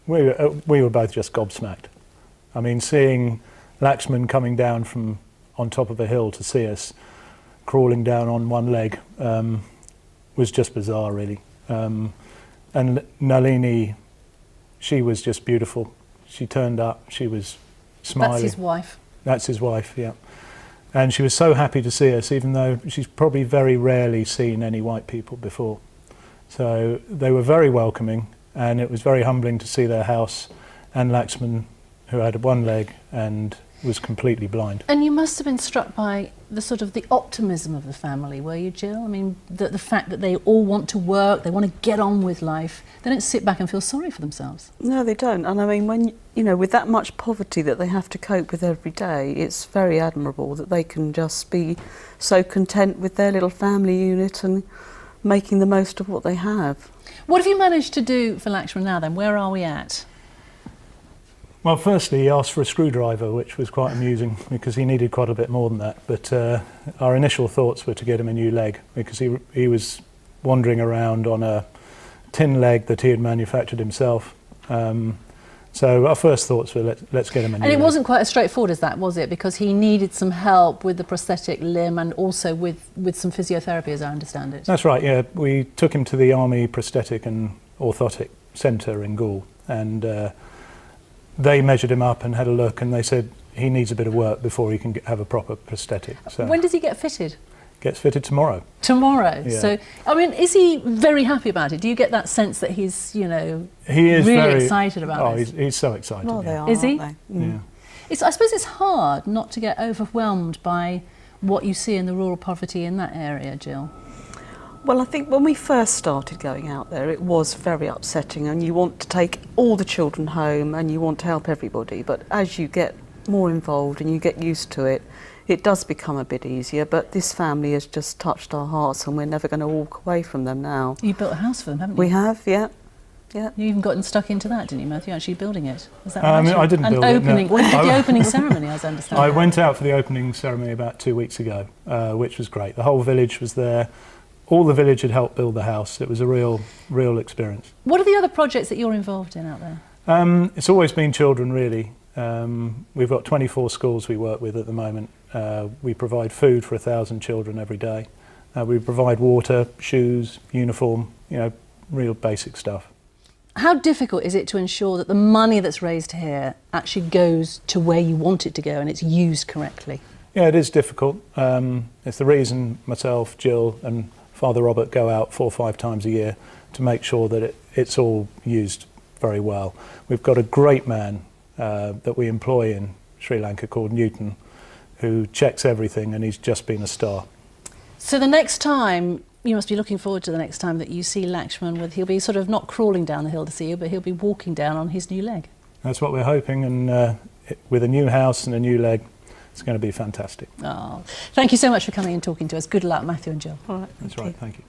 we were both just gobsmacked. I mean, seeing Lakshman coming down from on top of a hill to see us, crawling down on one leg, was just bizarre, really. And Nalini, she was just beautiful. She turned up, she was smiling. That's his wife. That's his wife, yeah. And she was so happy to see us, even though she's probably very rarely seen any white people before. So they were very welcoming, and it was very humbling to see their house and Lakshman, who had one leg and was completely blind. And you must have been struck by the sort of the optimism of the family, were you, Jill? I mean, the fact that they all want to work, they want to get on with life. They don't sit back and feel sorry for themselves. No, they don't. And I mean, when you know, with that much poverty that they have to cope with every day, it's very admirable that they can just be so content with their little family unit and making the most of what they have. What have you managed to do for Lakshman now then? Where are we at? Well, firstly, he asked for a screwdriver, which was quite amusing because he needed quite a bit more than that. But our initial thoughts were to get him a new leg because he was wandering around on a Tinleg that he had manufactured himself. So our first thoughts were, let's get him a new leg. And it wasn't quite as straightforward as that, was it? Because he needed some help with the prosthetic limb and also with some physiotherapy, as I understand it. That's right, yeah. We took him to the Army Prosthetic and Orthotic Centre in Gaul, and they measured him up and had a look, and they said he needs a bit of work before he can have a proper prosthetic. So when does he get fitted? Gets fitted tomorrow. Tomorrow. Yeah. So, I mean, is he very happy about it? Do you get that sense that he's, you know, he is really very excited about it? He's so excited. Well, they are, Is he? aren't they? Mm. Yeah. I suppose it's hard not to get overwhelmed by what you see in the rural poverty in that area, Jill. Well, I think when we first started going out there, it was very upsetting, and you want to take all the children home and you want to help everybody. But as you get more involved and you get used to it, it does become a bit easier. But this family has just touched our hearts, and we're never going to walk away from them now. You built a house for them, haven't you? We have, yeah. Yeah. You even gotten stuck into that, didn't you, Matthew? Actually building it. Is that right? I didn't build opening, it. No. When you did the opening ceremony, as I understand. I went out for the opening ceremony about 2 weeks ago, which was great. The whole village was there. All the village had helped build the house. It was a real experience. What are the other projects that you're involved in out there? It's always been children, really. We've got 24 schools we work with at the moment. We provide food for 1,000 children every day. We provide water, shoes, uniform, you know, real basic stuff. How difficult is it to ensure that the money that's raised here actually goes to where you want it to go and it's used correctly? Yeah, it is difficult. It's the reason myself, Jill and Father Robert go out 4 or 5 times a year to make sure that it's all used very well. We've got a great man that we employ in Sri Lanka called Newton, who checks everything, and he's just been a star. So the next time, you must be looking forward to the next time that you see Lakshman, he'll be sort of not crawling down the hill to see you, but he'll be walking down on his new leg. That's what we're hoping, and with a new house and a new leg, it's going to be fantastic. Oh, thank you so much for coming and talking to us. Good luck, Matthew and Jill. All right, That's right, thank you.